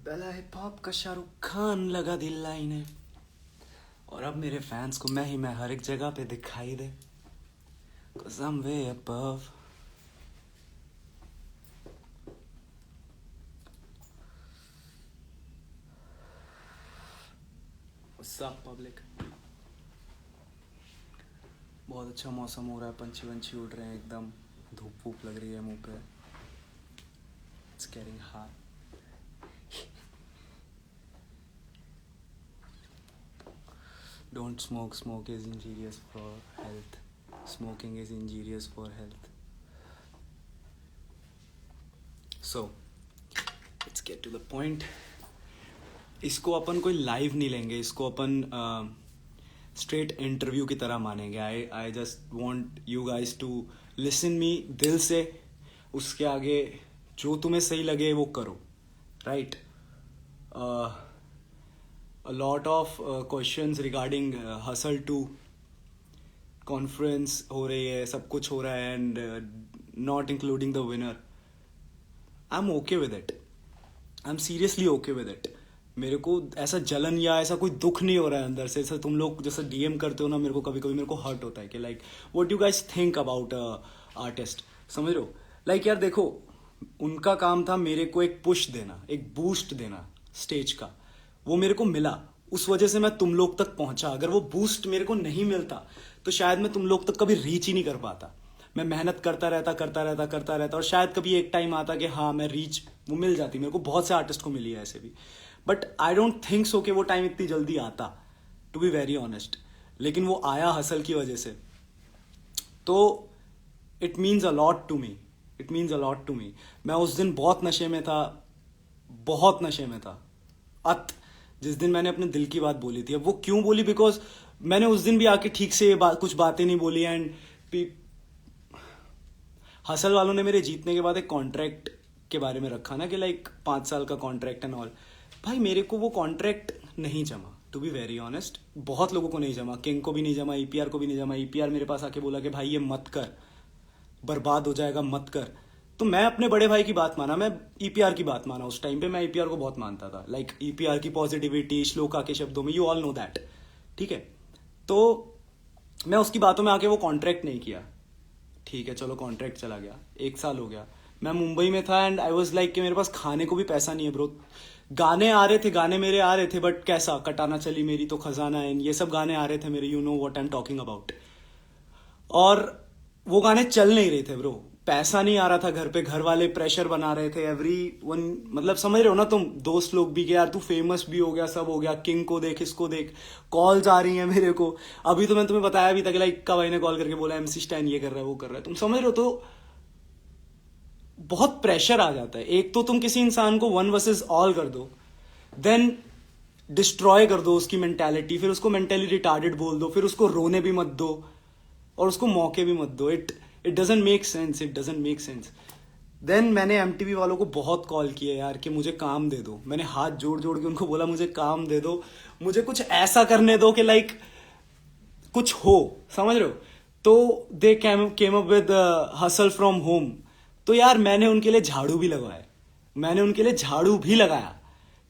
पहला hip hop का शाहरुख खान लगा दिल लाइने, और अब मेरे फैंस को मैं हर एक जगह पे दिखाई दे, 'cause I'm way above. What's up public? बहुत अच्छा मौसम हो रहा है, पंछी वंछी उड़ रहे हैं, एकदम धूप वूप लग रही है मुंह पे. It's getting hot. Don't smoke. Smoke is injurious for health. Smoking is injurious for health. So, let's get to the point. इसको अपन कोई लाइव नहीं लेंगे, इसको अपन स्ट्रेट इंटरव्यू की तरह मानेंगे. I just want you guys to listen me दिल से. उसके आगे जो तुम्हें सही लगे वो करो, right? A lot of questions regarding Hustle 2 conference हो रही है, सब कुछ हो रहा है, and not including the winner. I am okay with it. I am seriously okay with it. मेरे को ऐसा जलन या ऐसा कोई दुख नहीं हो रहा है अंदर से. ऐसा तुम लोग जैसे डीएम करते हो ना, मेरे को कभी कभी मेरे को हर्ट होता है कि like what you guys think about artist. समझ रहे हो? लाइक यार देखो, उनका काम था मेरे को एक पुश देना, एक बूस्ट देना स्टेज का. वो मेरे को मिला, उस वजह से मैं तुम लोग तक पहुंचा. अगर वो बूस्ट मेरे को नहीं मिलता तो शायद मैं तुम लोग तक कभी रीच ही नहीं कर पाता. मैं मेहनत करता रहता और शायद कभी एक टाइम आता कि हाँ मैं रीच वो मिल जाती. मेरे को बहुत से आर्टिस्ट को मिली है ऐसे भी, but I don't think so कि वो टाइम इतनी जल्दी आता, टू बी वेरी ऑनेस्ट. लेकिन वो आया हसल की वजह से. तो it means a lot to me. It means a lot to me. मैं उस दिन बहुत नशे में था, बहुत नशे में था. जिस दिन मैंने अपने दिल की बात बोली थी. अब वो क्यों बोली? बिकॉज मैंने उस दिन भी आके ठीक से कुछ बातें नहीं बोली. एंड हसल वालों ने मेरे जीतने के बाद एक कॉन्ट्रैक्ट के बारे में रखा ना कि लाइक 5 साल का कॉन्ट्रैक्ट एंड ऑल. भाई मेरे को वो कॉन्ट्रैक्ट नहीं जमा, टू बी वेरी ऑनेस्ट. बहुत लोगों को नहीं जमा, किंग को भी नहीं जमा, ईपीआर को भी नहीं जमा. ईपीआर मेरे पास आके बोला कि भाई ये मत कर, बर्बाद हो जाएगा, मत कर. तो मैं अपने बड़े भाई की बात माना, मैं ईपीआर की बात माना. उस टाइम पे मैं ईपीआर को बहुत मानता था. लाइक ईपीआर की पॉजिटिविटी, श्लोका के शब्दों में, यू ऑल नो दैट. ठीक है, तो मैं उसकी बातों में आके वो कॉन्ट्रैक्ट नहीं किया. ठीक है, चलो कॉन्ट्रैक्ट चला गया, 1 साल हो गया. मैं मुंबई में था एंड आई वॉज लाइक कि मेरे पास खाने को भी पैसा नहीं है ब्रो. गाने आ रहे थे, गाने मेरे आ रहे थे, बट कैसा कटाना चली मेरी तो खजाना है, ये सब गाने आ रहे थे मेरे. You know what I am talking about. और वो गाने चल नहीं रहे थे ब्रो. पैसा नहीं आ रहा था घर पे, घर वाले प्रेशर बना रहे थे एवरी वन. मतलब समझ रहे हो ना तुम, दोस्त लोग भी कि यार तू फेमस भी हो गया, सब हो गया, किंग को देख, इसको देख. कॉल्स आ रही हैं मेरे को. अभी तो मैं तुम्हें बताया भी था कि लाइक का भाई ने कॉल करके बोला एमसी स्टैन ये कर रहा है, वो कर रहा है. तुम समझ रहे हो? तो बहुत प्रेशर आ जाता है. एक तो तुम किसी इंसान को 1 वर्सेस ऑल कर दो, देन डिस्ट्रॉय कर दो उसकी मेंटालिटी, फिर उसको मेंटली रिटार्डेड बोल दो, फिर उसको रोने भी मत दो और उसको मौके भी मत दो. It doesn't make sense. It doesn't make sense. देन मैंने एमटीवी वालों को बहुत कॉल किया यार कि मुझे काम दे दो. मैंने हाथ जोड़ जोड़ के उनको बोला मुझे काम दे दो, मुझे कुछ ऐसा करने दो कि लाइक कुछ हो. समझ रहे हो? तो they came up with hustle from home. तो यार मैंने उनके लिए झाड़ू भी लगवाया, मैंने उनके लिए झाड़ू भी लगाया.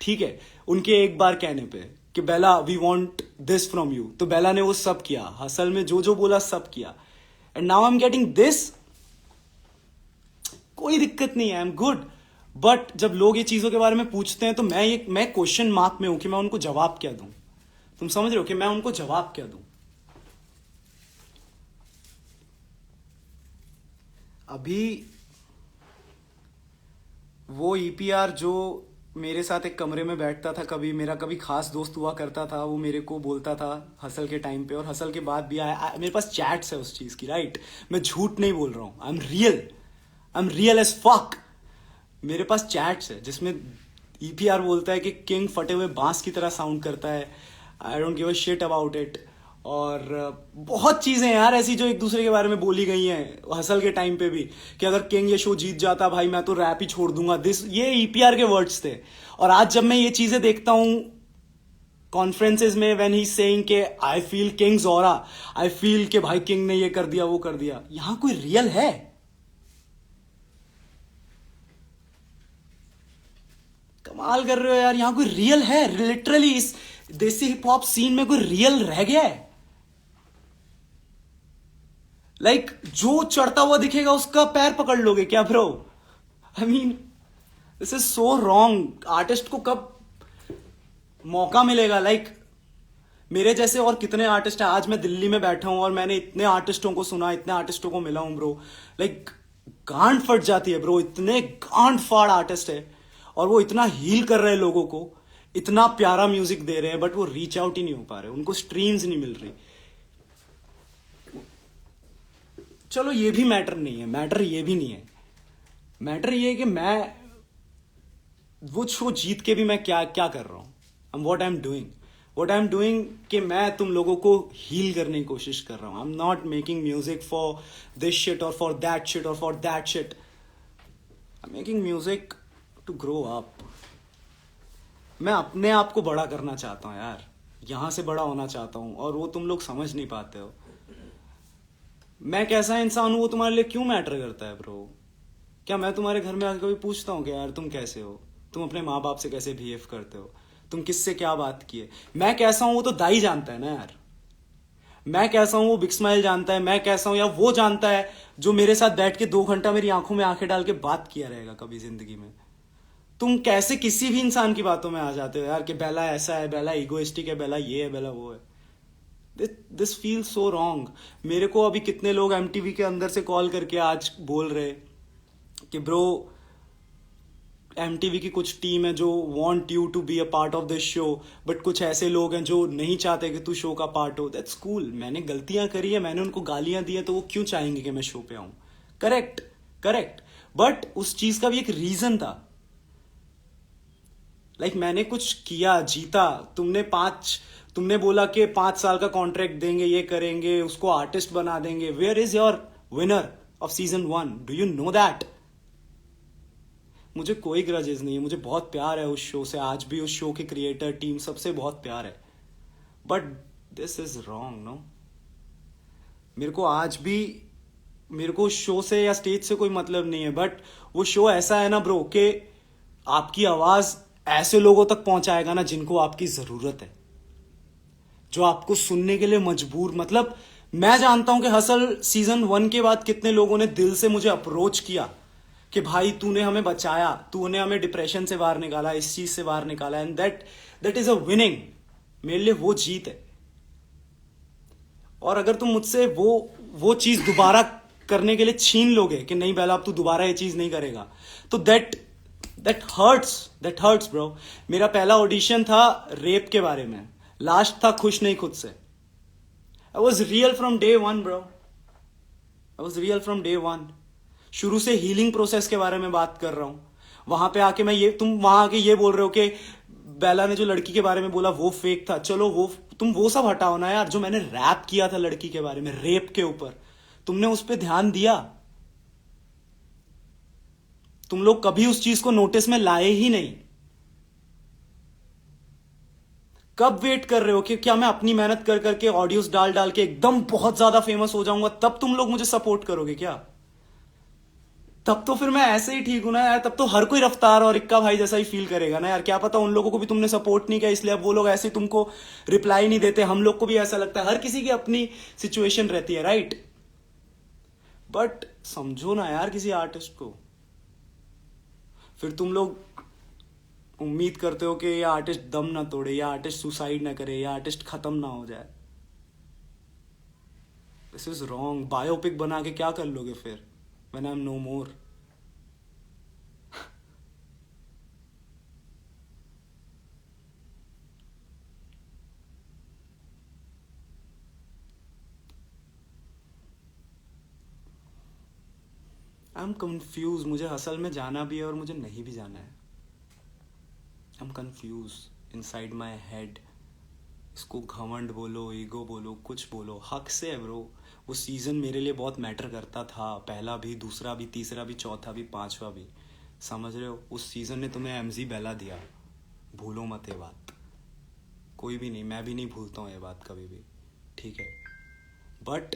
ठीक है, उनके एक बार कहने पे कि Bella we want this from you, तो बेला ने वो सब किया. हसल में जो जो बोला सब किया. And now I am getting this. कोई दिक्कत नहीं है, आई एम गुड. बट जब लोग ये चीजों के बारे में पूछते हैं तो मैं क्वेश्चन मार्क में हूं कि मैं उनको जवाब क्या दूं. तुम समझ रहे हो कि मैं उनको जवाब क्या दूं? अभी वो ईपीआर जो मेरे साथ एक कमरे में बैठता था, कभी मेरा कभी खास दोस्त हुआ करता था, वो मेरे को बोलता था हसल के टाइम पे और हसल के बाद भी आया. मेरे पास चैट्स है उस चीज की, राइट? मैं झूठ नहीं बोल रहा हूं. I am real as fuck. मेरे पास चैट्स है जिसमें ईपीआर बोलता है कि किंग फटे हुए बांस की तरह साउंड करता है. I don't give a shit about it. और बहुत चीजें यार ऐसी जो एक दूसरे के बारे में बोली गई हैं हसल के टाइम पे भी, कि अगर किंग ये शो जीत जाता भाई मैं तो रैप ही छोड़ दूंगा. ये ईपीआर के वर्ड्स थे. और आज जब मैं ये चीजें देखता हूं कॉन्फ्रेंसेज में, व्हेन ही सेइंग के I feel Kings aura, I feel के भाई किंग ने ये कर दिया, वो कर दिया. यहां कोई रियल है? कमाल कर रहे हो यार, यहाँ कोई रियल है? लिटरली इस देसी हिप हॉप सीन में कोई रियल रह गया है? लाइक जो चढ़ता हुआ दिखेगा उसका पैर पकड़ लोगे क्या bro? I mean this is so wrong. Artist को कब मौका मिलेगा? लाइक मेरे जैसे और कितने आर्टिस्ट हैं. आज मैं दिल्ली में बैठा हूं और मैंने इतने आर्टिस्टों को सुना, इतने आर्टिस्टों को मिला हूं ब्रो. लाइक गांड फट जाती है ब्रो. इतने गांड फाड़ आर्टिस्ट है और वो इतना हील कर रहे हैं लोगों को, इतना प्यारा म्यूजिक दे रहे हैं, बट वो रीच आउट ही नहीं हो पा रहे, उनको स्ट्रीम्स नहीं मिल रही. चलो ये भी मैटर नहीं है, मैटर ये भी नहीं है. मैटर ये है कि मैं वो शो जीत के भी मैं क्या क्या कर रहा हूं. व्हाट आई एम डूइंग कि मैं तुम लोगों को हील करने की कोशिश कर रहा हूं. I am not making music for this shit और फॉर दैट शिट और for that shit. I am making music to grow up. मैं अपने आप को बड़ा करना चाहता हूं यार, यहां से बड़ा होना चाहता हूं, और वो तुम लोग समझ नहीं पाते हो. मैं कैसा इंसान हूं वो तुम्हारे लिए क्यों मैटर करता है ब्रो? क्या मैं तुम्हारे घर में आकर कभी पूछता हूँ कि यार तुम कैसे हो, तुम अपने माँ बाप से कैसे बिहेव करते हो, तुम किससे क्या बात किए? मैं कैसा हूं वो तो दाई जानता है ना यार. मैं कैसा हूं वो बिग स्माइल जानता है. मैं कैसा हूं या वो जानता है जो मेरे साथ बैठ के 2 घंटा मेरी आंखों में आंखें डाल के बात किया रहेगा कभी जिंदगी में. तुम कैसे किसी भी इंसान की बातों में आ जाते हो यार कि बेला ऐसा है, बेला इगोइस्टिक है, बेला ये है, बेला वो है. This feel so wrong. मेरे को अभी कितने लोग एमटीवी के अंदर से कॉल करके आज बोल रहे कि ब्रो एमटीवी की कुछ टीम है जो want you to be a part of this show, but कुछ ऐसे लोग हैं जो नहीं चाहते कि तू शो का पार्ट हो. That's cool. मैंने गलतियां करी है, मैंने उनको गालियां दी है, तो वो क्यों चाहेंगे कि मैं शो पे आऊं? Correct correct. बट उस चीज का भी एक रीजन था. लाइक मैंने कुछ किया, जीता. तुमने बोला कि 5 साल का कॉन्ट्रैक्ट देंगे, ये करेंगे, उसको आर्टिस्ट बना देंगे. Where is your winner of season 1? Do you know that? मुझे कोई ग्रजेस नहीं है, मुझे बहुत प्यार है उस शो से. आज भी उस शो के क्रिएटर टीम सबसे बहुत प्यार है. But this is wrong no. मेरे को आज भी, मेरे को उस शो से या स्टेज से कोई मतलब नहीं है, बट वो शो ऐसा है ना ब्रो कि आपकी आवाज ऐसे लोगों तक पहुंचाएगा ना जिनको आपकी जरूरत है, जो आपको सुनने के लिए मजबूर. मतलब मैं जानता हूं कि हसल सीजन 1 के बाद कितने लोगों ने दिल से मुझे अप्रोच किया कि भाई तूने हमें बचाया, तूने हमें डिप्रेशन से बाहर निकाला, इस चीज से बाहर निकाला. And that is a winning. मेरे लिए वो जीत है. और अगर तुम मुझसे वो चीज दोबारा करने के लिए छीन लोगे कि नहीं बेला अब तू दोबारा ये चीज नहीं करेगा, तो दैट हर्ट्स ब्रो. मेरा पहला ऑडिशन था रेप के बारे में, लास्ट था खुश नहीं खुद से. I was real from day one bro. I was real from day one. शुरू से हीलिंग प्रोसेस के बारे में बात कर रहा हूं. वहां पे आके तुम वहां आके ये बोल रहे हो कि बेला ने जो लड़की के बारे में बोला वो फेक था. चलो तुम वो सब हटाओ ना यार. जो मैंने रैप किया था लड़की के बारे में, रेप के ऊपर, तुमने उस पर ध्यान दिया? तुम लोग कभी उस चीज को नोटिस में लाए ही नहीं. कब वेट कर रहे हो कि क्या मैं अपनी मेहनत कर करके ऑडियोज डाल डाल के एकदम बहुत ज्यादा फेमस हो जाऊंगा तब तुम लोग मुझे सपोर्ट करोगे क्या? तब तो फिर मैं ऐसे ही ठीक हूं ना यार. तब तो हर कोई रफ्तार और इक्का भाई जैसा ही फील करेगा ना यार. क्या पता उन लोगों को भी तुमने सपोर्ट नहीं किया इसलिए अब वो लोग ऐसे तुमको रिप्लाई नहीं देते. हम लोग को भी ऐसा लगता है. हर किसी की अपनी सिचुएशन रहती है, राइट? बट समझो ना यार किसी आर्टिस्ट को. फिर तुम लोग उम्मीद करते हो कि ये आर्टिस्ट दम ना तोड़े, या आर्टिस्ट सुसाइड ना करे, या आर्टिस्ट खत्म ना हो जाए. This is wrong. बायोपिक बना के क्या कर लोगे फिर when I'm no more? I'm confused. मुझे असल में जाना भी है और मुझे नहीं भी जाना है. I'm confused inside my head. इसको घमंड बोलो, ईगो बोलो, कुछ बोलो, हक से है ब्रो. वो सीजन मेरे लिए बहुत मैटर करता था. पहला भी, दूसरा भी, तीसरा भी, चौथा भी, पांचवा भी. समझ रहे हो? उस सीजन ने तुम्हें एमजी बेला दिया. भूलो मत ये बात. कोई भी नहीं, मैं भी नहीं भूलता हूँ ये बात कभी भी. ठीक है? But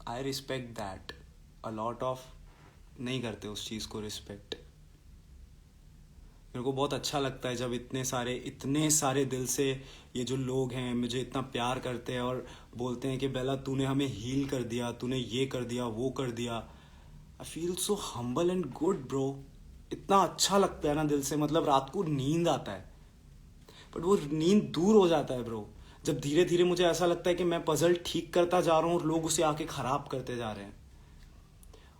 I respect that. A lot of नहीं करते उस चीज़ को रिस्पेक्ट. मेरे को बहुत अच्छा लगता है जब इतने सारे दिल से ये जो लोग हैं मुझे इतना प्यार करते हैं और बोलते हैं कि बेला तूने हमें हील कर दिया, तूने ये कर दिया, वो कर दिया। I feel so humble and good bro. इतना अच्छा लगता है ना दिल से, मतलब रात को नींद आता है, बट वो नींद दूर हो जाता है ब्रो जब धीरे धीरे मुझे ऐसा लगता है कि मैं पजल ठीक करता जा रहा हूँ और लोग उसे आके खराब करते जा रहे हैं।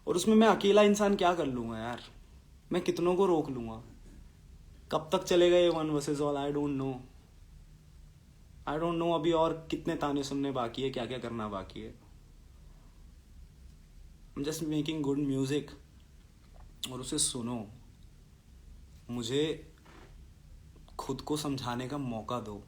और उसमें मैं अकेला इंसान क्या कर लूंगा यार, मैं कितनों को रोक लूंगा? कब तक चलेगा ये one versus all? I don't know. I don't know अभी और कितने ताने सुनने बाकी है, क्या क्या करना बाकी है। I am just making good music, और उसे सुनो, मुझे खुद को समझाने का मौका दो।